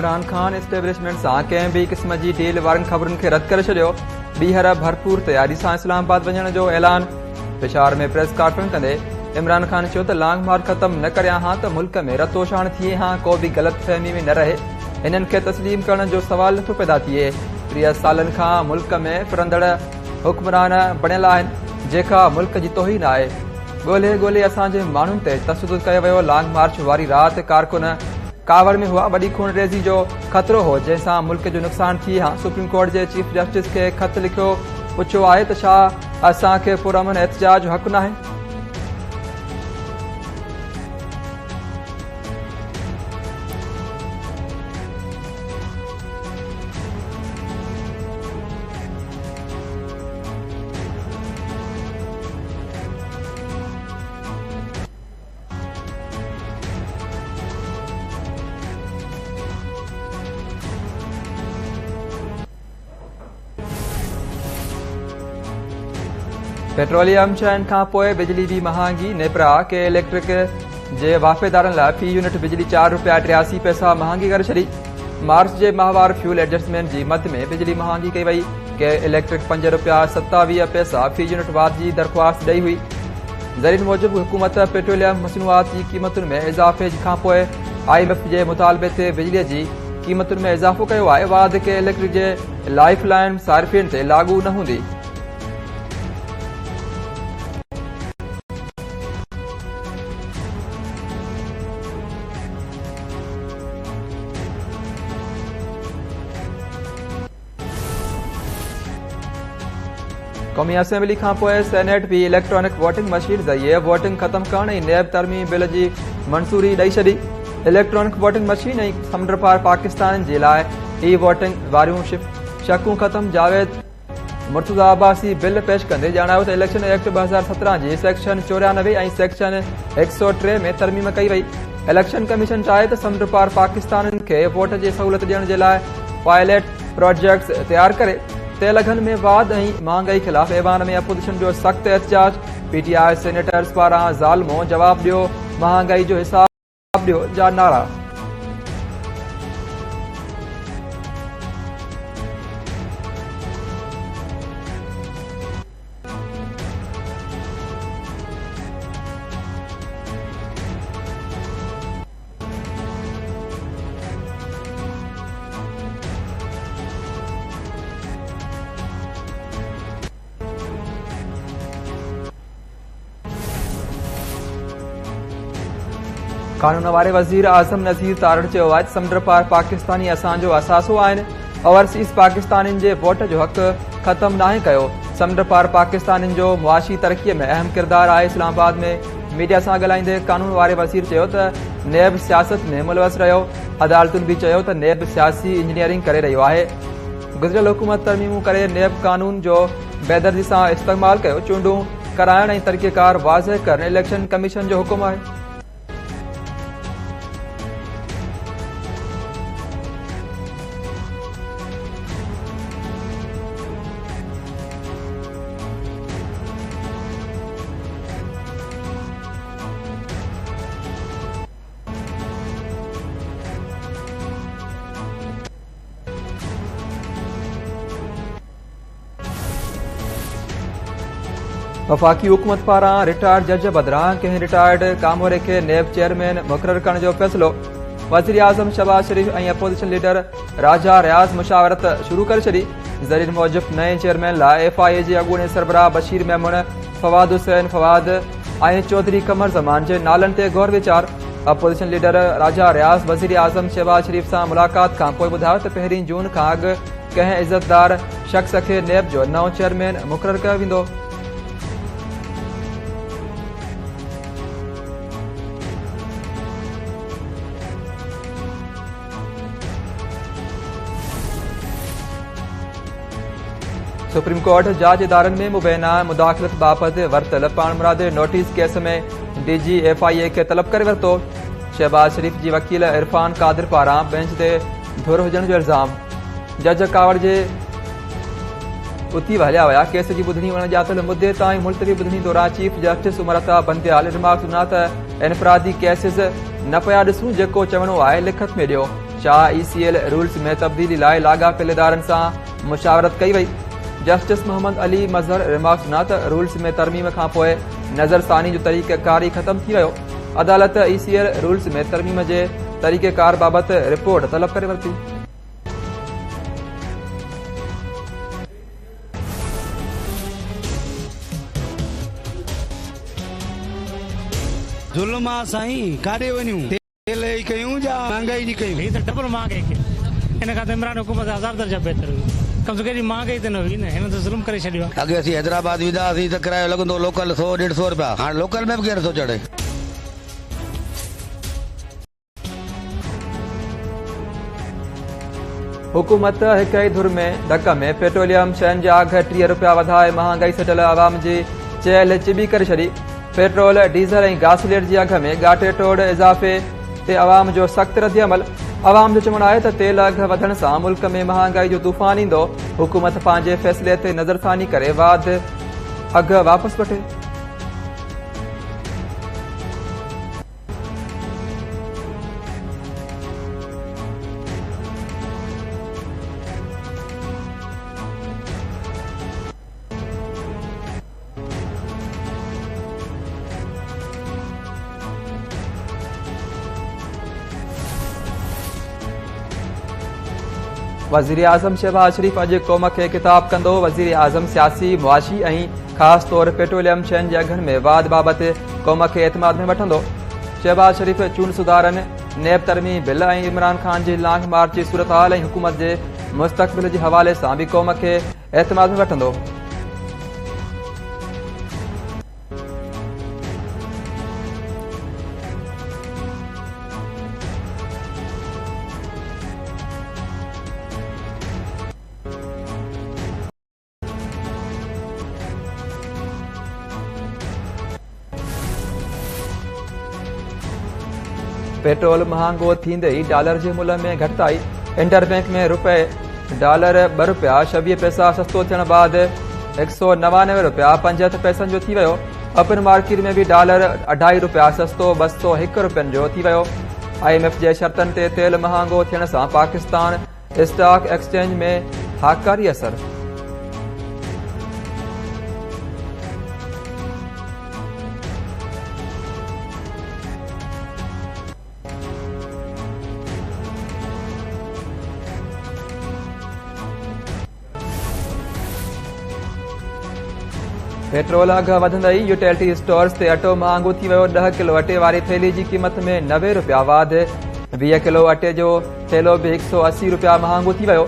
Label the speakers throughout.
Speaker 1: Imran Khan establishment सां कंहिं बि क़िस्म जी डील वारनि ख़बरुनि खे रद्द करे छॾियो। ॿीहर भरपूर तयारी सां इस्लामाबाद वञण जो ऐलान। पेशावर में प्रेस कॉन्फ्रेंस कंदे इमरान खान चयो त लॉन्ग मार्च ख़त्म न करियां हां त मुल्क में रतोशाण थिए हां, को बि ग़लतफ़हमी में न रहे। इन्हनि खे तस्लीम करण जो सवाल नथो पैदा थिए। 30 सालनि खां मुल्क में फिरंदड़ हुक्मरान बणियल आहिनि जेका मुल्क जी तौहीन आहे। ॻोल्हे ॻोल्हे असांजे माण्हुनि ते तशदुद कयो वियो। लॉन्ग मार्च वारी राति कारकुन कावड़ में हुआ। वॾी खूनरेज़ी जो ख़तरो हो जंहिंसां मुल्क जो नुक़सान थिए हां। सुप्रीम कोर्ट जे चीफ जस्टिस खे ख़त लिखियो पुछियो आहे त छा असांखे पुरअमन एहतजाज जो हक़ नाहे। पेट्रोलियम शयुनि खां पोइ बिजली जी महांगी। नेपरा के इलेक्ट्रिक जे वाफ़ेदारनि लाइ फी यूनिट बिजली ₹4.83 महांगी करे छॾी। मार्च जे माहवार फ्यूल एडजस्टमेंट जी मद में बिजली महांगी कई वई। के इलेक्ट्रिक ₹5.27 फी यूनिट वाध जी दरख़्वास्त ॾेई हुई। ज़रीन मूजिब हुकूमत पेट्रोलियम मसनूआत जी क़ीमतुनि में इज़ाफ़े खां पोइ IMF जे मुतालबे ते बिजलीअ जी क़ीमतुनि में इज़ाफ़ो कयो आहे। वाध के इलेक्ट्रिक जे लाइफ लाइन सारिफ़िन ते लागू न हूंदी। क़ौमी असेंबली खां पोइ सेनेट भी इलेक्ट्रॉनिक वोटिंग मशीन ज़रिए वोटिंग ख़त्म करण ऐं नैब तरमीम बिल जी मंज़ूरी ॾेई छॾी। इलेक्ट्रॉनिक वोटिंग मशीन ऐं समुंड पार पाकिस्तान जे लाइ ई वोटिंग वारियूं शकूं ख़त्म। जावेद मुर्तज़ा अब्बासी बिल पेश कंदे ॼाणायो त इलेक्शन एक्ट 2017 जी सेक्शन 94 ऐं सेक्शन 103 में तरमीम कई वई। इलेक्शन कमीशन चाहे त समुंड पार पाकिस्ताननि खे वोट जी सहूलियत ॾियण जे लाइ पायलट प्रोजेक्ट्स तयार करे। तेलंगन में वाद ऐं महांगाई ख़िलाफ़ ऐवान में अपोजिशन जो सख़्त एहतजाज। PTI सेनेटर्स पारां ज़ालिमो जवाब ॾियो, महांगाई जो हिसाब ॾियो जा नारा। कानून वारे वज़ीर आज़म नज़ीर तारड़ चयो आहे त समुंड पार पाकिस्तानी असांजो असासो आहिनि। ओवरसीज़ पाकिस्तानियुनि जे वोट जो हक़ ख़त्म नाहे कयो। समुंड पार पाकिस्तानियुनि जो मुआशी तरक़ीअ में अहम किरदारु आहे। इस्लामाबाद में मीडिया सां ॻाल्हाईंदे कानून वारे वज़ीर चयो त नैब सियासत में मुलवस रहियो। अदालतुनि बि चयो त नैब सियासी इंजीनियरिंग करे रहियो आहे। गुज़िरियल हुकूमत तरमीमूं करे नैब कानून जो बेदर्जी सां इस्तेमालु कयो। चूंडूं कराइण ऐं तरीक़ेकार वाज़ह करणु इलेक्शन कमीशन जो हुकुम आहे। वफ़ाक़ी हुकूमत पारां रिटायर्ड जज बदिरां कंहिं रिटायर्ड कामोरे खे नैब चेयरमैन मुक़ररु करण जो फ़ैसिलो। वज़ीर आज़म शहबाज शरीफ़ ऐं अपोजिशन लीडर राजा रियाज़ मुशावरत शुरू करे छॾी। ज़रीन मूजिब नए चेयरमैन लाइ FIA जे अॻूणे सरबराह बशीर मेमून, फवाद हुसैन फवाद ऐं चौधरी कमर ज़मान जे नालनि ते गौर वीचार। अपोजिशन लीडर राजा रियाज़ वज़ीर आज़म शहबाज शरीफ़ सां मुलाक़ात खां पोइ ॿुधायो त 1 जून खां अॻु कंहिं इज़तदार शख़्स खे नैब जो नओं चेयरमैन मुक़ररु कयो वेंदो। सुप्रीम कोर्ट जांच इदारनि में मुबैना मुदाख़लत बाबति वरतल पाणमुराद नोटिस केस में DG FIA खे तलब करे वरितो। शहबाज शरीफ़ जी वकील इरफान कादिर पारां बेंच ते धुर हुजण जो इल्ज़ाम। जज कावड़ जे उती हलिया विया। केस जी ॿुधणी वञण ॼातल मुदे ताईं मुलतवी ॿुधणी दौरान chief justice Umar Ata Bandial remark ॾिना त इनफरादी केसिस न पिया ॾिसूं, जेको चवणो आहे लिखत में ॾियो। शाह ECL रूल्स में तब्दीली लाइ लाॻापियल इदारनि सां मुशावरत कई वई। जस्टिस मोहम्मद अली मज़हर रिमार्क्स ॾिना त रूल्स में तरमीम खां पोइ नज़रसानी जो तरीक़ेकारी ख़त्म थी वियो। अदालत ECL रूल्स में तरमीम जे तरीक़ेकार बाबति रिपोर्ट तलब करे वरिती।
Speaker 2: जुल्म आ साईं, काॾे वञूं? तेल ई कयूं या महांगाई जी कयूं?
Speaker 3: ही त डबल महांगाई कई। इन खां त इमरान हुकूमत हज़ार दर्जा बहितर हुई। कम से कम महांगाई त न हुई न, हिन त ज़ुल्म करे छॾियो।
Speaker 2: अॻे असीं हैदराबाद वेंदा हुआसीं त किरायो लॻंदो लोकल 100-150 रुपया। हाणे लोकल में बि केरु थो चढ़े।
Speaker 1: हुकूमत हिक ई धुर में धक में पेट्रोलियम शयुनि जा अघ 30 रुपया वधाए महांगाई सटियल आवाम जी चहल चिबी करे छॾी। पेट्रोल, डीज़ल ऐं गासोलीन जी अघ में ॻाटे टोड़ इज़ाफ़े ते अवाम जो सख़्त रद्द अमल। अवाम जो चवणु आहे त तेल अघ वधण सां मुल्क में महांगाई जो तूफ़ान ईंदो। हुकूमत पंहिंजे फ़ैसिले ते नज़रसानी करे वाध अघ वापसि वठे। वज़ीर आज़म शहबाज शरीफ़ अॼु क़ौम खे ख़िताब कंदो। वज़ीर आज़म सियासी, मुआशी ऐं ख़ासि तौर पेट्रोलियम शयुनि जे अघनि में वाध बाबति क़ौम खे एतमाद में वठंदो। शहबाज शरीफ़ चूंड सुधारनि, नेब तरमीम बिल ऐं इमरान ख़ान जी लॉन्ग मार्च जी सूरतहाल ऐं हुकूमत जे मुस्तक़बिल जे हवाले सां बि क़ौम खे एतमाद में वठंदो। पेट्रोल महांगो थींदे ई डॉलर जे मुल्ह में घटिताई। इंटरबैंक में रुपए डॉलर 2 रुपया 26 पैसा सस्तो थियण बाद 199 रुपया 65 पैसनि जो थी वियो। ओपन मार्केट में भी डॉलर 2.5 रुपया सस्तो 201 रुपयनि जो थी वियो। IMF जे शर्तनि ते तेल महांगो थियण सां पाकिस्तान स्टॉक एक्सचेंज में हाकारी असर। पेट्रोल अघ वधंदे ई यूटिलिटी स्टोर्स ते अटो महांगो थी वियो। 10 किलो अटे वारी थैली जी क़ीमत में 90 रुपया वाध। 20 किलो अटे जो थैलो बि 180 रुपया महांगो थी वियो।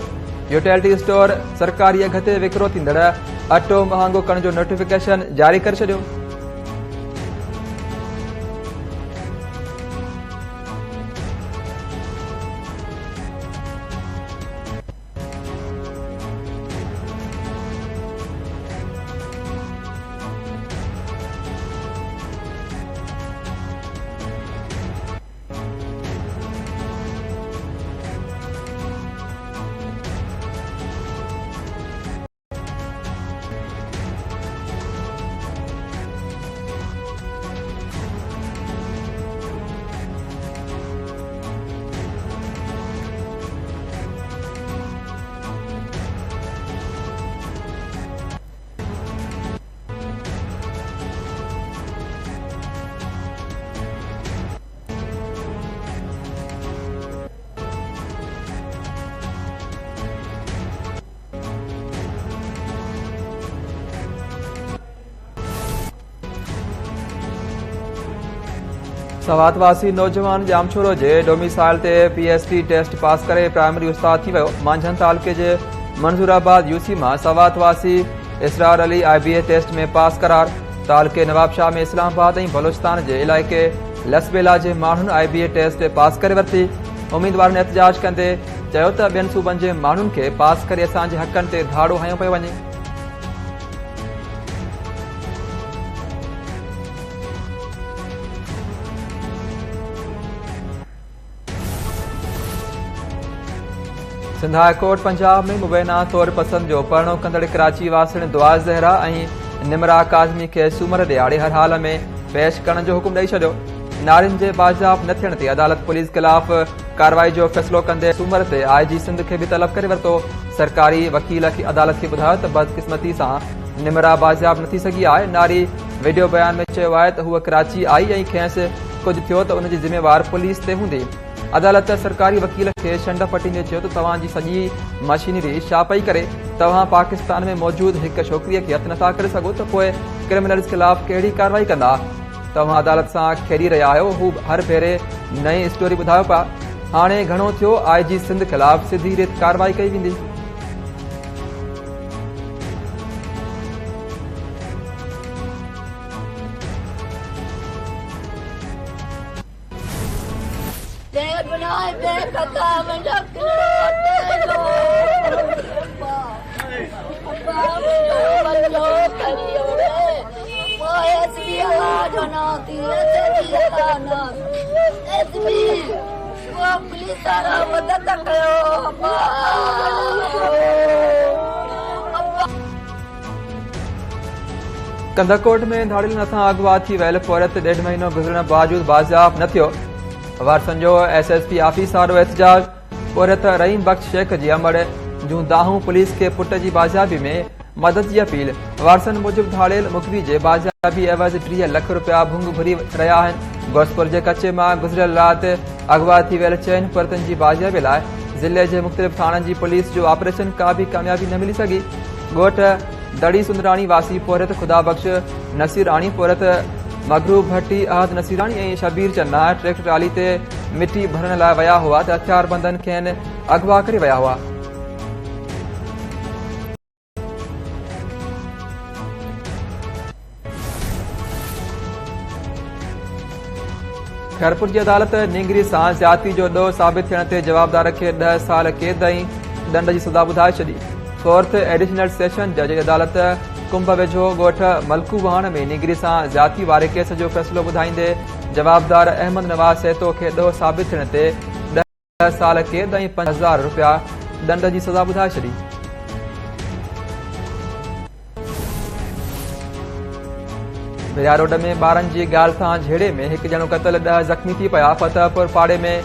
Speaker 1: यूटिलिटी स्टोर सरकारी अघ ते विकिरो थींदड़ अटो महांगो करण जो नोटिफिकेशन जारी करे छॾियो। सवातवासी नौजवान जामछोरो जे डोमिसाइल ते PST टेस्ट पास करे प्राइमरी उस्ताद थी वियो। मांझन तालुके जे मंजूराबाद UC मां सवातवासी इसरार अली IBA टेस्ट में पास करार। तालुके नवाबशाह में इस्लामाबाद ऐं बलोचिस्तान जे इलाइक़े लसबेला जे माण्हुनि IBA टेस्ट पास करे वरिती। उम्मीदवारनि एहतजाज कंदे चयो त ॿियनि सूबनि जे माण्हुनि खे पास करे असांजे हक़नि ते धाड़ो हयो पियो वञे। सिंध हाई कोर्ट पंजाब में मुबैना तौर पसंद जो परणो कंदड़ कराची वासिण दुआ ज़हरा ऐं निमरा काज़मी खे सूमर ॾियारे हर हाल में पेश करण जो हुकुम ॾेई छॾियो। नारियुनि जे बाजाब न थियण ते अदालत पुलिस ख़िलाफ़ कार्रवाई जो फ़ैसिलो कंदे सूमर ते IG सिंध खे भी तलब करे वरितो। सरकारी वकील खे अदालत खे ॿुधायो त बदकिस्मती सां निमरा बाज़ियाब न थी सघी आहे। नारी वीडियो बयान में चयो आहे त हूअ कराची आई ऐं खेसि कुझु थियो त उनजी ज़िम्मेवार पुलिस ते हूंदी। अदालत सरकारी वकील खे छंड पटींदे चयो त तव्हांजी सॼी मशीनरी छा पई करे? तव्हां पाकिस्तान में मौजूद हिक छोकिरीअ खे हथ नथा करे सघो त पोइ क्रिमिनल्स ख़िलाफ़ कहिड़ी कार्रवाई कंदा? तव्हां अदालत सां खेॾी रहिया आहियो। हू हर भेरे नई स्टोरी ॿुधायो पिया। हाणे घणो थियो IG सिंध ख़िलाफ़ सिधी रीति कार्रवाई कई वेंदी। कंदरकोट में धाड़ियुनि सां अगवा थी वियल औरत 1.5 महीनो गुज़रण बावजूद बाज़ियाब न थियो। वारसन जो SSP ऑफिस आॾो एहतजाज। औरत रहीम बख्श शेख जी अमड़ जूं दाहूं पुलिस खे पुट जी बाज़ियाबी में मदद जी अपील। वारसन मूजिब धाड़ियल मुखबी जे बाज़ियाबी एवज़ 30 लख रुपया भुंग भरी रहिया आहिनि। गोसपुर जे कचे मां गुज़िरियल राति अगवा थी वियल 4 औरतुनि जी बाज़ियाबी लाइ ज़िले जे मुख़्तलिफ़ थाणनि जी पुलिस जो ऑपरेशन का भी कामयाबी न मिली सघी। ॻोठ दड़ी सुंदराणी वासी औरत खुदा बख्श नसीराणी, औरत मगरूब भट्टी, अहद नसीराणी ऐं शबीर चन्ना ट्रैक्टर ट्राली ते मिटी भरण लाइ विया हुआ त हथियारबंदनि खेनि अगवा करे विया हुआ। खैरपुर जी अदालत नींगरी सां ज़्यादती जो ॾोह साबित थियण ते जवाबदार खे 10 साल क़ैद ऐं दंड जी सज़ा ॿुधाए छॾी। 4th एडिशनल सेशन जज अदालत कुंभ वेझो ॻोठ मलकूवाण में नींगरी सां ज़्यादती वारे केस जो फ़ैसिलो ॿुधाईंदे जवाबदार अहमद नवाज़ सेतो खे ॾोह साबित थियण ते 10 साल क़ैद ऐं 5000 रुपया दंड जी सज़ा ॿुधाए छॾी। बिया रोड में ॿारनि जी ॻाल्हि सां झेड़े में हिकु ॼणो क़तल, 10 ज़ख़्मी थी पिया। फतेहपुर पाड़े में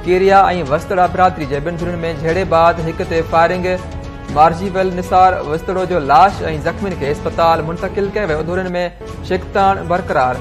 Speaker 1: केरिया ऐं वस्तड़ा बिरादरी जे ॿिनि धुरियुनि में झेड़े बाद हिक ते फायरिंग मारिजी वियल। निसार वस्तड़ो जो लाश ऐं ज़ख़्मियुनि खे इस्पताल मुंतक़िल कयो वियो। धुरियुनि में शिकतान बरक़रार।